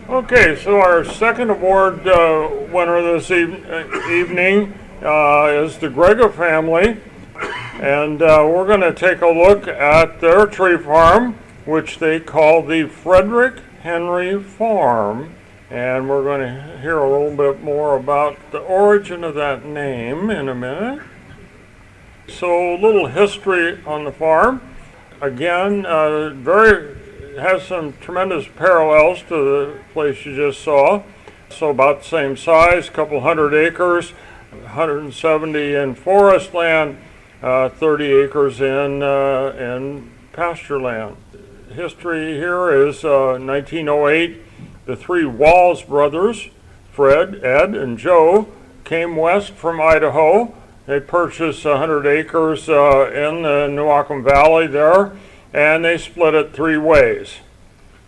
Okay, so our second award winner this evening is the Grega family, and we're going to take a look at their tree farm, which they call the Frederick Henry Farm, and we're going to hear a little bit more about the origin of that name in a minute. So, a little history on the farm. Again, has some tremendous parallels to the place you just saw. So about the same size, a couple hundred acres, 170 in forest land, 30 acres in pasture land. History here is 1908. The three Walls brothers, Fred, Ed, and Joe, came west from Idaho. They purchased 100 acres in the Newaukum Valley there, and they split it three ways.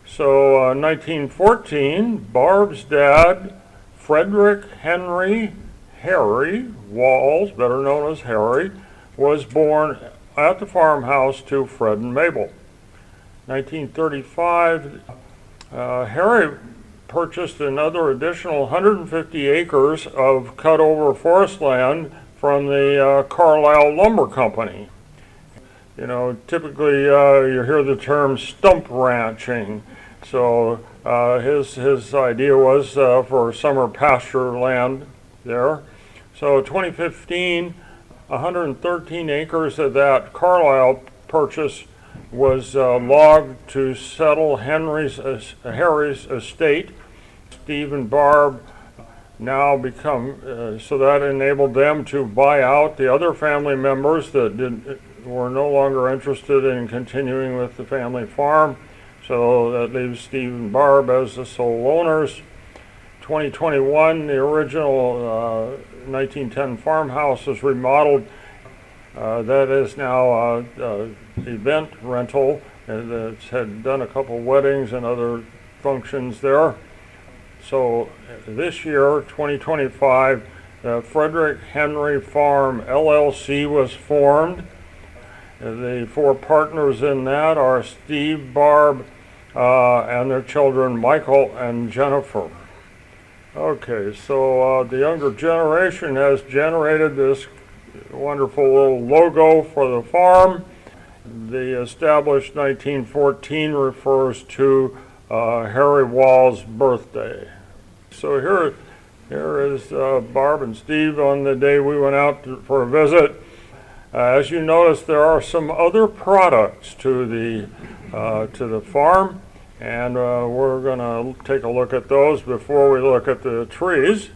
So 1914, Barb's dad, Frederick Henry Harry Walls, better known as Harry, was born at the farmhouse to Fred and Mabel. 1935, Harry purchased another additional 150 acres of cut-over forest land from the Carlisle Lumber Company. You know, typically you hear the term stump ranching. So his idea was for summer pasture land there. So 2015, 113 acres of that Carlisle purchase was logged to settle Harry's estate. Steve and Barb now become, so that enabled them to buy out the other family members that were no longer interested in continuing with the family farm. So that leaves Steve and Barb as the sole owners. 2021, the original 1910 farmhouse is remodeled. That is now event rental. It's had done a couple weddings and other functions there. So this year, 2025, the Frederick Henry Farm LLC was formed. The four partners in that are Steve, Barb, and their children Michael and Jennifer. Okay, so the younger generation has generated this wonderful little logo for the farm. The established 1914 refers to Harry Wall's birthday. So here is Barb and Steve on the day we went out for a visit. As you notice, there are some other products to the farm, and we're going to take a look at those before we look at the trees.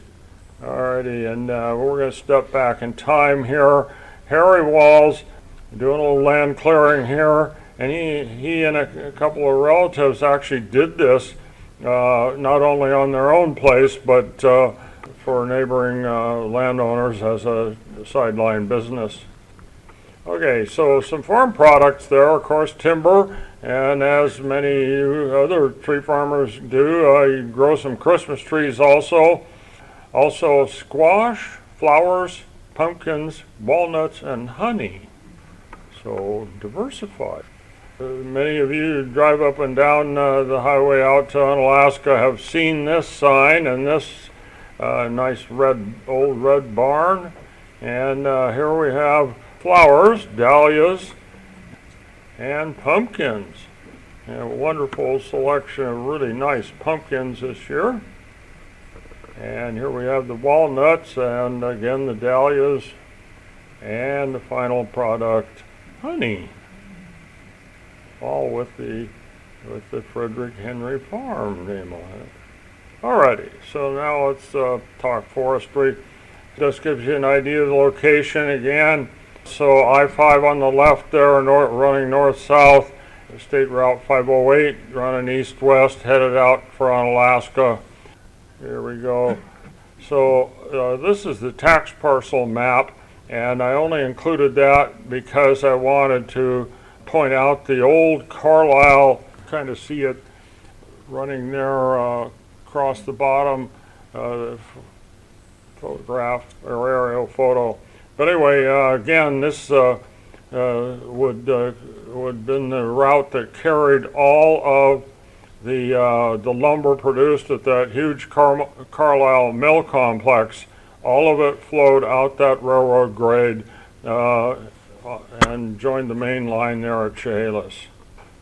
Alrighty, and we're going to step back in time here. Harry Walls doing a little land clearing here, and he and a couple of relatives actually did this not only on their own place, but for neighboring landowners as a sideline business. Okay, so some farm products there, of course, timber, and as many other tree farmers do, you grow some Christmas trees also. Also squash, flowers, pumpkins, walnuts, and honey. So diversified. Many of you who drive up and down the highway out to Unalaska have seen this sign and this nice old red barn. And here we have flowers, dahlias, and pumpkins. And a wonderful selection of really nice pumpkins this year. And here we have the walnuts, and again the dahlias, and the final product, honey. All with the Frederick Henry Farm name on it. Alrighty, so now let's talk forestry. This gives you an idea of the location again. So I-5 on the left there, running north-south, State Route 508, running east-west, headed out for Unalaska. Here we go. So this is the tax parcel map, and I only included that because I wanted to point out the old Carlisle, kind of see it running there across the bottom, photograph or aerial photo. But anyway, again, this would been the route that carried all of the lumber produced at that huge Carlisle mill complex, all of it flowed out that railroad grade and joined the main line there at Chehalis.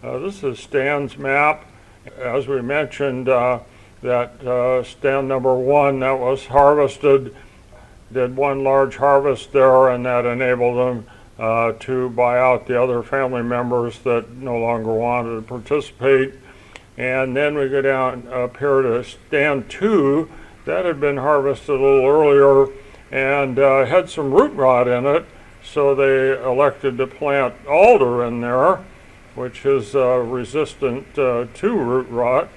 This is Stan's map. As we mentioned, that stand number 1 that was harvested, did one large harvest there, and that enabled them to buy out the other family members that no longer wanted to participate. And then we go down up here to stand 2 that had been harvested a little earlier and had some root rot in it, so they elected to plant alder in there, which is resistant to root rot.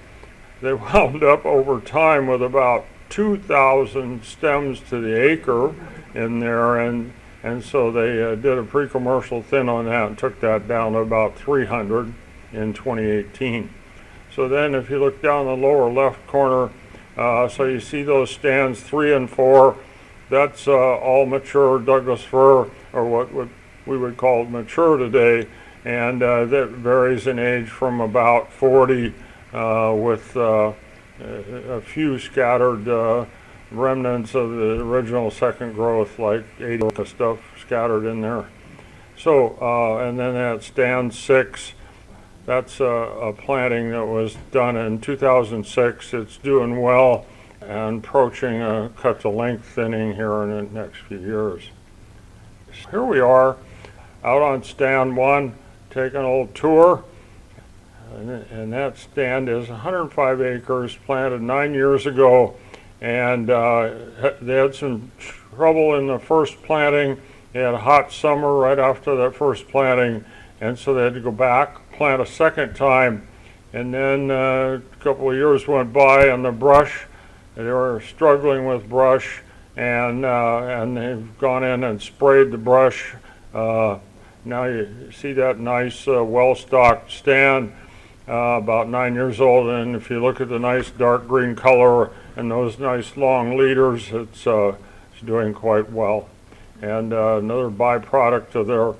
They wound up over time with about 2,000 stems to the acre in there, and so they did a pre-commercial thin on that and took that down to about 300 in 2018. So then if you look down the lower left corner, so you see those stands 3 and 4, that's all mature Douglas fir, or what we would call mature today, and that varies in age from about 40 with a few scattered remnants of the original second growth, like 80 stuff scattered in there. So, and then that stand 6, that's a planting that was done in 2006. It's doing well and approaching a cut-to-length thinning here in the next few years. Here we are out on stand 1, taking a little tour. And that stand is 105 acres, planted 9 years ago, and they had some trouble in the first planting. They had a hot summer right after that first planting, and so they had to go back, plant a second time, and then a couple of years went by, and the brush, they were struggling with brush, and they've gone in and sprayed the brush. Now you see that nice well-stocked stand, about 9 years old, and if you look at the nice dark green color and those nice long leaders, it's doing quite well. And another byproduct of their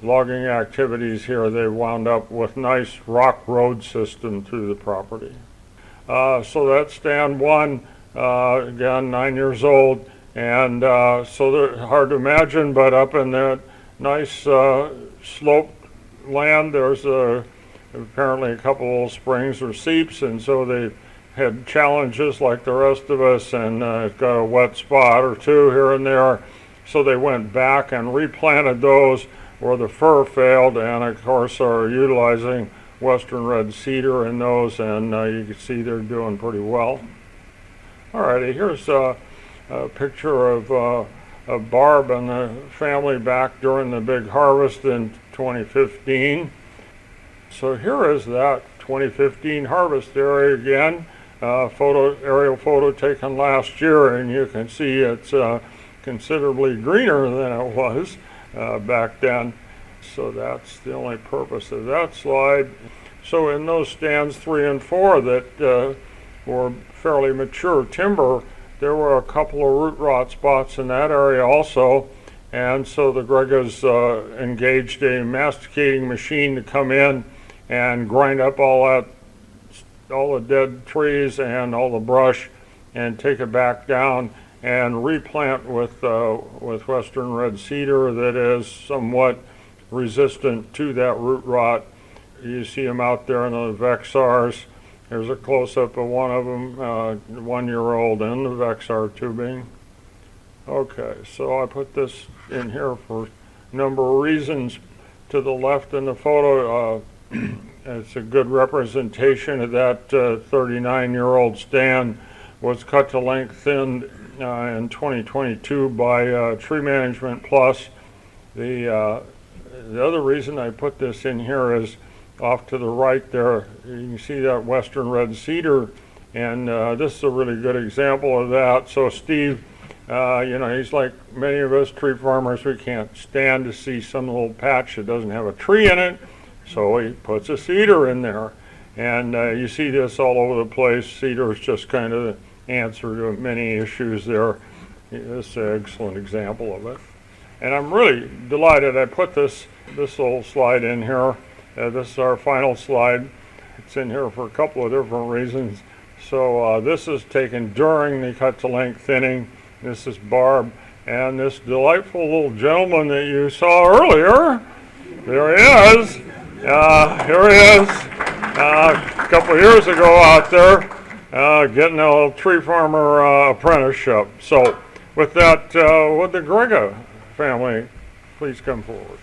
logging activities here, they wound up with nice rock road system through the property. So that's stand 1, again 9 years old, and so they're hard to imagine, but up in that nice sloped land, there's apparently a couple of springs or seeps, and so they had challenges like the rest of us, and it got a wet spot or two here and there, so they went back and replanted those where the fir failed, and of course are utilizing western red cedar in those, and you can see they're doing pretty well. Alrighty, here's a picture of Barb and the family back during the big harvest in 2015. So here is that 2015 harvest area again, aerial photo taken last year, and you can see it's considerably greener than it was back then. So that's the only purpose of that slide. So in those stands 3 and 4 that were fairly mature timber, there were a couple of root rot spots in that area also, and so the Gregas engaged a masticating machine to come in and grind up all the dead trees and all the brush and take it back down and replant with western red cedar that is somewhat resistant to that root rot. You see them out there in the Vexars. Here's a close-up of one of them, 1 year old in the Vexar tubing. Okay, so I put this in here for a number of reasons. To the left in the photo, it's a good representation of that 39-year-old stand. Was cut to length thinned in 2022 by Tree Management Plus. The other reason I put this in here is off to the right there, you can see that western red cedar, and this is a really good example of that. So Steve, he's like many of us tree farmers, we can't stand to see some little patch that doesn't have a tree in it, so he puts a cedar in there. And you see this all over the place. Cedar is just kind of the answer to many issues there. This is an excellent example of it. And I'm really delighted I put this little slide in here. This is our final slide. It's in here for a couple of different reasons. So this is taken during the cut-to-length thinning. This is Barb, and this delightful little gentleman that you saw earlier, there he is. Here he is, a couple of years ago out there, getting a little tree farmer apprenticeship. So with that, would the Grega family please come forward?